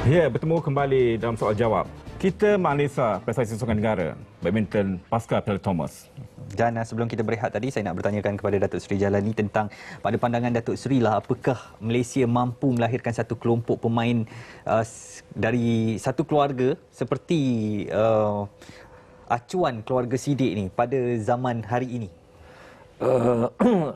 Ya, bertemu kembali dalam soal jawab. Kita menganalisa prestasi sukan negara badminton pasca Piala Thomas. Dan sebelum kita berehat tadi, saya nak bertanyakan kepada Datuk Seri Jalani tentang pada pandangan Datuk Seri lah, apakah Malaysia mampu melahirkan satu kelompok pemain dari satu keluarga seperti acuan keluarga Sidek ni pada zaman hari ini?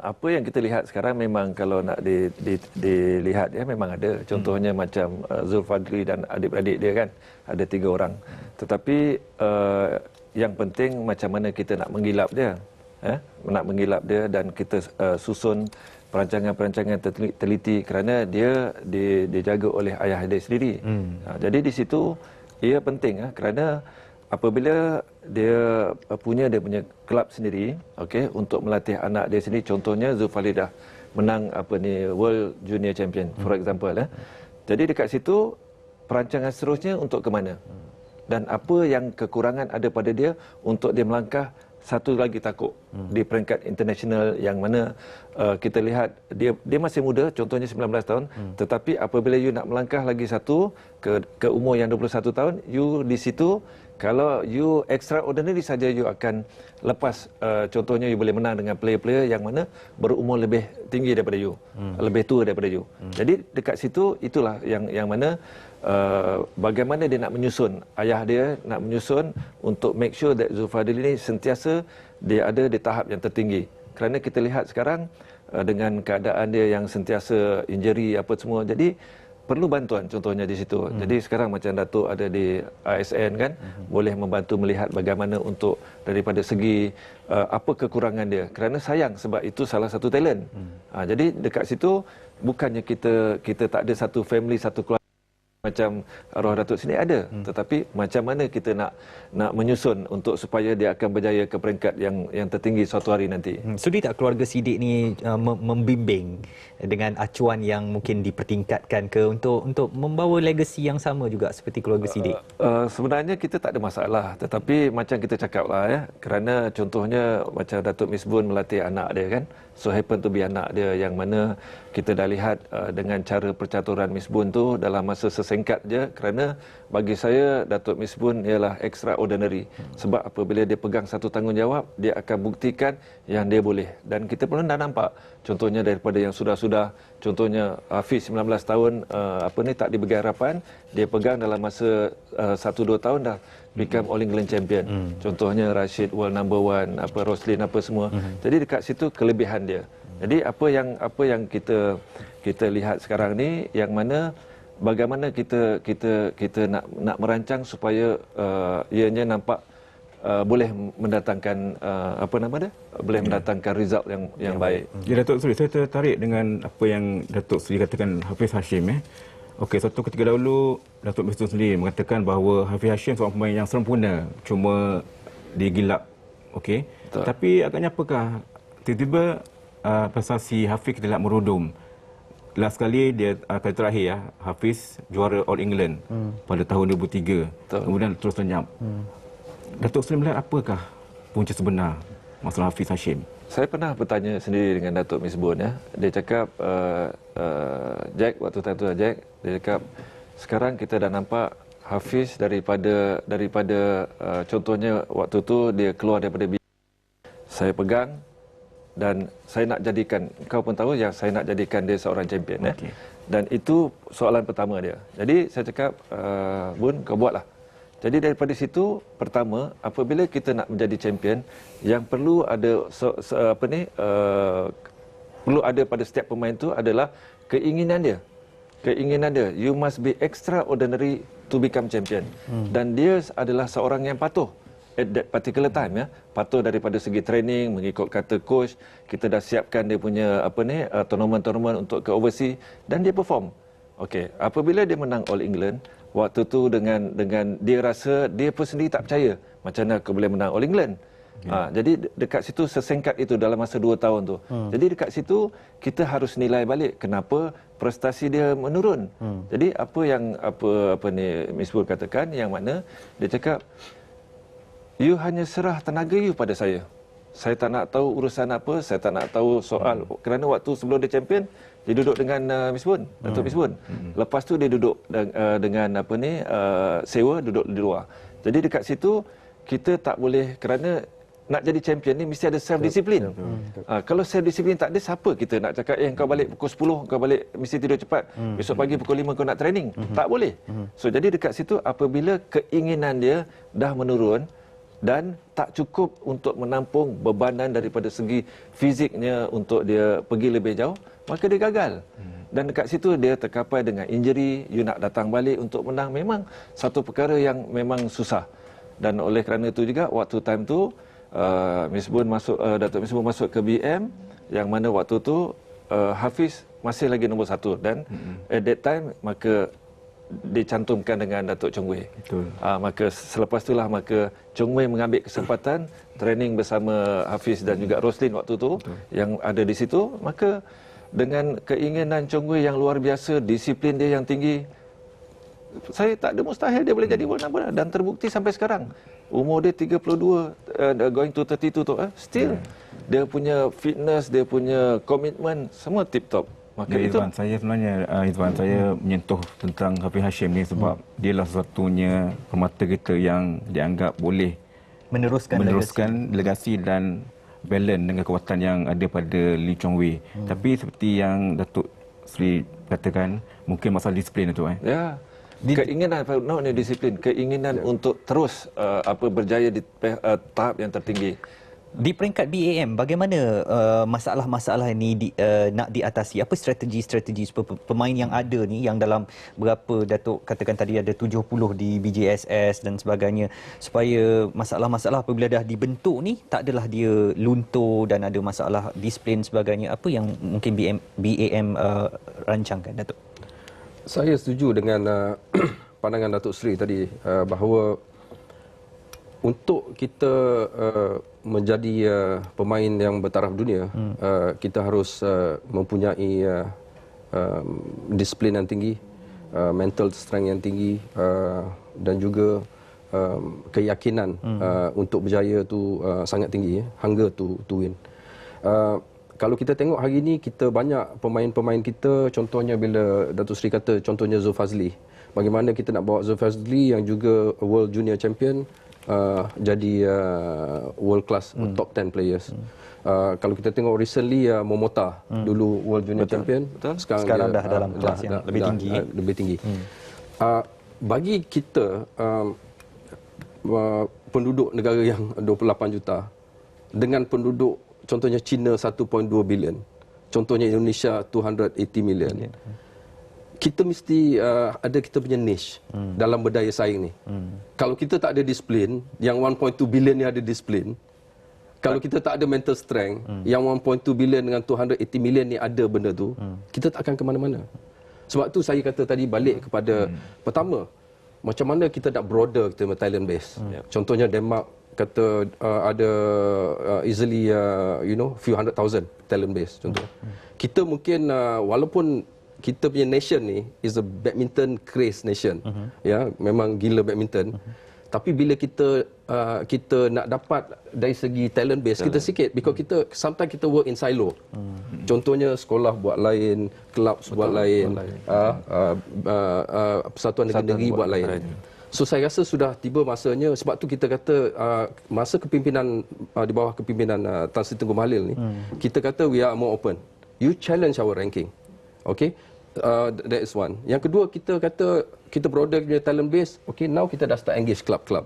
Apa yang kita lihat sekarang memang kalau nak dilihat ya memang ada. Contohnya macam Zulfadli dan adik-beradik dia kan, ada 3 orang. Tetapi yang penting macam mana kita nak menggilap dia, nak menggilap dia dan kita susun perancangan-perancangan teliti kerana dia dijaga oleh ayah dia sendiri. Jadi di situ ia penting kerana apabila dia punya kelab sendiri, okey, untuk melatih anak dia sendiri, contohnya Zulfadli dah menang World Junior Champion for example Jadi dekat situ perancangan seterusnya untuk ke mana? Dan apa yang kekurangan ada pada dia untuk dia melangkah satu lagi takuk di peringkat international yang mana kita lihat dia masih muda, contohnya 19 tahun, tetapi apabila you nak melangkah lagi satu ke umur yang 21 tahun, you di situ kalau you extraordinary saja you akan lepas, contohnya you boleh menang dengan player-player yang mana berumur lebih tinggi daripada you, lebih tua daripada you. Jadi dekat situ itulah yang mana bagaimana dia nak menyusun, ayah dia nak menyusun untuk make sure that Zulfadli ini sentiasa dia ada di tahap yang tertinggi. Kerana kita lihat sekarang dengan keadaan dia yang sentiasa injury apa semua, jadi perlu bantuan contohnya di situ. Jadi sekarang macam Datuk ada di ASN kan, boleh membantu melihat bagaimana untuk daripada segi apa kekurangan dia. Kerana sayang sebab itu salah satu talent. Jadi dekat situ bukannya kita tak ada satu family, satu keluarga macam arwah Datuk sini ada, tetapi macam mana kita nak menyusun untuk supaya dia akan berjaya ke peringkat yang tertinggi suatu hari nanti. Sudi tak keluarga Sidek ni membimbing dengan acuan yang mungkin dipertingkatkan ke untuk membawa legasi yang sama juga seperti keluarga Sidek? Sebenarnya kita tak ada masalah, tetapi macam kita cakap lah kerana contohnya macam Datuk Misbun melatih anak dia kan, so happen to be anak dia yang mana kita dah lihat dengan cara percaturan Misbun tu dalam masa sesingkat je, kerana bagi saya Datuk Misbun ialah extraordinary. Sebab apabila dia pegang satu tanggungjawab, dia akan buktikan yang dia boleh. Dan kita pun dah nampak contohnya daripada yang sudah-sudah, contohnya Hafiz 19 tahun tak diberi harapan, dia pegang dalam masa 1-2 tahun dah become All England Champion. Contohnya Rashid World Number 1, Roslin apa semua. Jadi dekat situ kelebihan dia. Jadi apa yang kita lihat sekarang ni, yang mana bagaimana kita nak merancang supaya ianya nampak boleh mendatangkan boleh mendatangkan result yang baik. Ya, Datuk Seri, saya tertarik dengan apa yang Datuk Seri katakan Hafiz Hashim. Okey, satu ketika dahulu Datuk Misbun sendiri mengatakan bahawa Hafiz Hashim seorang pemain yang sempurna, cuma digilap. Okey. Tapi agaknya apakah tiba-tiba prestasi Hafiz kita lihat merudum. Last kali dia kali terakhir Hafiz juara All England pada tahun 2003. Kemudian terus lenyap. Datuk Seri melihat apakah punca sebenar masalah Hafiz Hashim? Saya pernah bertanya sendiri dengan Datuk Misbun Dia cakap Jack, waktu tu Jack, dia cakap sekarang kita dah nampak Hafiz daripada contohnya waktu tu dia keluar daripada saya pegang dan saya nak jadikan, kau pun tahu yang saya nak jadikan dia seorang champion. Dan itu soalan pertama dia. Jadi saya cakap, Bun, kau buatlah. Jadi daripada situ, pertama, apabila kita nak menjadi champion, yang perlu ada perlu ada pada setiap pemain tu adalah keinginan dia. Keinginan dia. You must be extraordinary to become champion. Dan dia adalah seorang yang patuh at that particular time patuh daripada segi training, mengikut kata coach, kita dah siapkan dia punya tournament untuk ke overseas dan dia perform. Okey, apabila dia menang All England, waktu tu dengan dia rasa dia pun sendiri tak percaya macam mana aku boleh menang All England. Jadi dekat situ sesingkat itu dalam masa 2 tahun tu. Jadi dekat situ kita harus nilai balik kenapa prestasi dia menurun. Jadi apa yang Misbun katakan, yang mana dia cakap you hanya serah tenaga you pada saya. saya tak nak tahu urusan apa, saya tak nak tahu soal. Kerana waktu sebelum dia champion, dia duduk dengan Misbun, Datuk Misbun. Lepas tu dia duduk dengan sewa, duduk di luar. Jadi dekat situ kita tak boleh, kerana nak jadi champion ni mesti ada self disiplin. Kalau self disiplin tak ada, siapa kita nak cakap kau balik pukul 10, kau balik mesti tidur cepat. Besok pagi pukul 5 kau nak training. Tak boleh. So jadi dekat situ apabila keinginan dia dah menurun dan tak cukup untuk menampung bebanan daripada segi fiziknya untuk dia pergi lebih jauh, maka dia gagal. Dan dekat situ dia terkapai dengan injury, you nak datang balik untuk menang, memang satu perkara yang memang susah. Dan oleh kerana itu juga waktu time tu Datuk Misbun masuk ke BM, yang mana waktu tu Hafiz masih lagi nombor 1 dan at that time maka dicantumkan dengan Datuk Chong Wei. Maka selepas itulah maka Chong Wei mengambil kesempatan training bersama Hafiz dan juga Roslin waktu tu yang ada di situ. Maka dengan keinginan Chong Wei yang luar biasa, disiplin dia yang tinggi, saya tak ada mustahil dia boleh jadi world number, dan terbukti sampai sekarang. Umur dia 32, going to 32 tu, still dia punya fitness, dia punya komitmen semua tip top. Maka ya, itu Izwan, saya sebenarnya saya menyentuh tentang Hafiz Hashim ni sebab dialah satu-satunya pemata kita yang dianggap boleh meneruskan legasi dan balance dengan kekuatan yang ada pada Lee Chong Wei. Tapi seperti yang Datuk Sri katakan, mungkin masalah disiplin itu. Ya. Keinginan, not only disiplin, keinginan untuk terus berjaya di tahap yang tertinggi. Di peringkat BAM, bagaimana masalah-masalah ini nak diatasi? Apa strategi-strategi pemain yang ada ni, yang dalam berapa Datuk katakan tadi ada 70 di BJSS dan sebagainya, supaya masalah-masalah apabila dah dibentuk ni tak adalah dia luntur dan ada masalah disiplin sebagainya. Apa yang mungkin BAM rancangkan, Datuk? Saya setuju dengan pandangan Datuk Sri tadi bahawa untuk kita menjadi pemain yang bertaraf dunia, kita harus mempunyai disiplin yang tinggi, mental strength yang tinggi, dan juga keyakinan untuk berjaya tu sangat tinggi, hunger to win. Kalau kita tengok hari ini, kita banyak pemain-pemain kita, contohnya bila Datuk Sri kata, contohnya Zulfazli. Bagaimana kita nak bawa Zulfazli yang juga World Junior Champion jadi world class, top 10 players. Kalau kita tengok recently Momota, dulu World Junior Champion, sekarang dah dalam kelas yang lebih tinggi. Lebih tinggi. Bagi kita, penduduk negara yang 28 juta, dengan penduduk contohnya China 1.2 bilion, contohnya Indonesia 280 million. Kita mesti ada kita punya niche dalam berdaya saing ni. Kalau kita tak ada disiplin, yang 1.2 bilion ni ada disiplin. Kalau kita tak ada mental strength, yang 1.2 bilion dengan 280 million ni ada benda tu, kita tak akan ke mana-mana. Sebab tu saya kata tadi balik kepada pertama, macam mana kita nak broader kita talent base. Contohnya Denmark kata ada easily few hundred thousand talent base contoh. Kita mungkin walaupun kita punya nation ni is a badminton craze nation, ya, memang gila badminton, tapi bila kita nak dapat dari segi talent base kita sikit, because kita sometimes kita work in silo. Contohnya sekolah buat lain, club buat lain, persatuan negeri buat lain. So saya rasa sudah tiba masanya, sebab tu kita kata masa kepimpinan di bawah kepimpinan Tan Sri Tengku Mahathir ni, kita kata we are more open. You challenge our ranking. Okay? That is one. Yang kedua, kita kata kita broader punya talent base. Okay, now kita dah start engage club-club.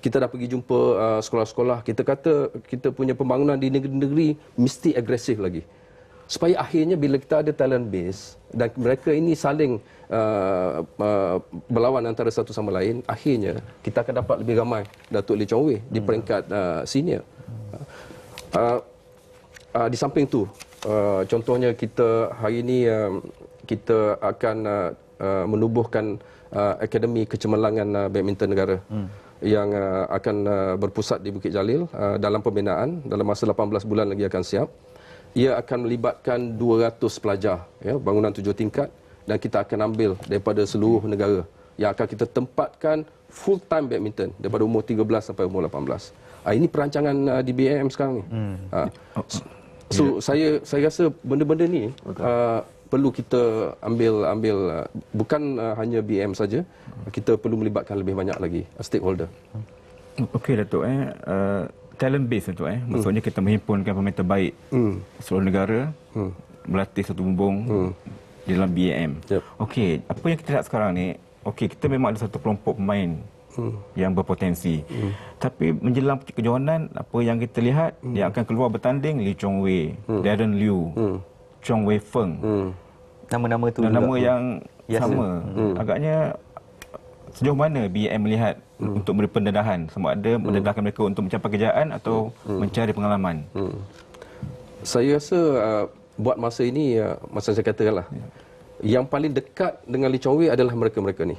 Kita dah pergi jumpa sekolah-sekolah. Kita kata kita punya pembangunan di negeri-negeri mesti agresif lagi. Supaya akhirnya bila kita ada talent base dan mereka ini saling berlawan antara satu sama lain, akhirnya kita akan dapat lebih ramai Datuk Lee Chong Wei di peringkat senior. Di samping tu, contohnya kita hari ini kita akan menubuhkan Akademi Kecemerlangan Badminton Negara yang akan berpusat di Bukit Jalil dalam pembinaan. Dalam masa 18 bulan lagi akan siap. Ia akan melibatkan 200 pelajar, ya, bangunan 7 tingkat, dan kita akan ambil daripada seluruh negara yang akan kita tempatkan full time badminton daripada umur 13 sampai umur 18. Ini perancangan di BAM sekarang ni. So saya rasa benda-benda ni perlu kita ambil bukan hanya BAM saja, kita perlu melibatkan lebih banyak lagi stakeholder. Okey Datuk, talent base Datuk, maksudnya kita menghimpunkan pemain terbaik seluruh negara berlatih satu bumbung di dalam BAM. Yep. Okey, apa yang kita lihat sekarang ni, okey, kita memang ada satu kelompok pemain yang berpotensi. Tapi menjelang kejohanan, apa yang kita lihat, yang akan keluar bertanding Lee Chong Wei, Darren Liu, Chong Wei Feng. Nama-nama tu Nama juga yang sama. Agaknya sejauh mana BAM melihat untuk memberi pendedahan, sama ada mendedahkan mereka untuk mencapai kejayaan atau mencari pengalaman? Saya rasa buat masa ini, masa saya katakanlah, yang paling dekat dengan Lee Chong Wei adalah mereka-mereka ni.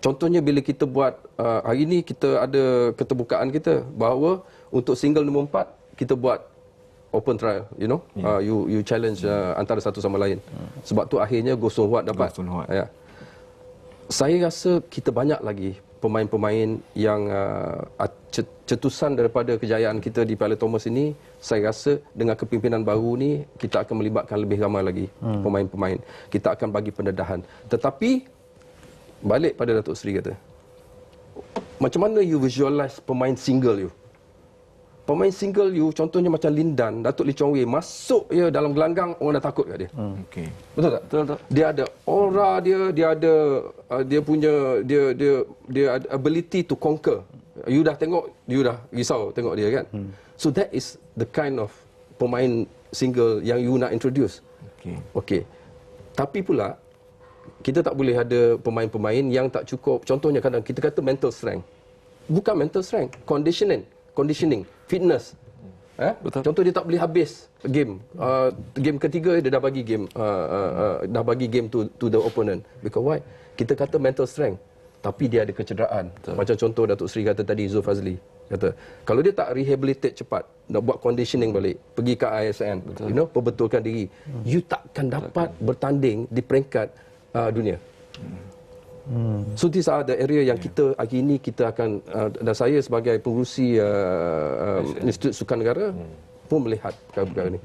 Contohnya bila kita buat, hari ini kita ada keterbukaan kita bahawa untuk single nombor 4, kita buat open trial, you challenge antara satu sama lain. Sebab tu akhirnya Goh Soon Huat dapat. Ya. Saya rasa kita banyak lagi pemain-pemain yang cetusan daripada kejayaan kita di Piala Thomas ini. Saya rasa dengan kepimpinan baru ni kita akan melibatkan lebih ramai lagi pemain-pemain. Kita akan bagi pendedahan. Tetapi balik pada Datuk Seri kata, macam mana you visualize pemain single you? Pemain single you, contohnya macam Lindan, Datuk Lee Chong Wei, masuk je dalam gelanggang, orang dah takut kat dia. Okey. Betul tak? Betul. Dia ada aura dia ada dia punya dia ada ability to conquer. You dah tengok, you dah risau tengok dia kan. So that is the kind of pemain single yang you nak introduce. Okey. Tapi pula kita tak boleh ada pemain-pemain yang tak cukup. Contohnya kadang kita kata mental strength. Bukan mental strength, conditioning, fitness. Betul. Contoh dia tak boleh habis game. Game ketiga dia dah bagi game dah bagi game to the opponent. Because why? Kita kata mental strength, tapi dia ada kecederaan. Betul. Macam contoh Datuk Seri kata tadi, Zulfazli kata, kalau dia tak rehabilitate cepat, nak buat conditioning balik, pergi ke ISN, perbetulkan diri, you takkan dapat bertanding di peringkat dunia. So these are the area yang kita hari ini kita akan dan saya sebagai pengurusi Institut Sukan Negara pun melihat perkara-perkara ini.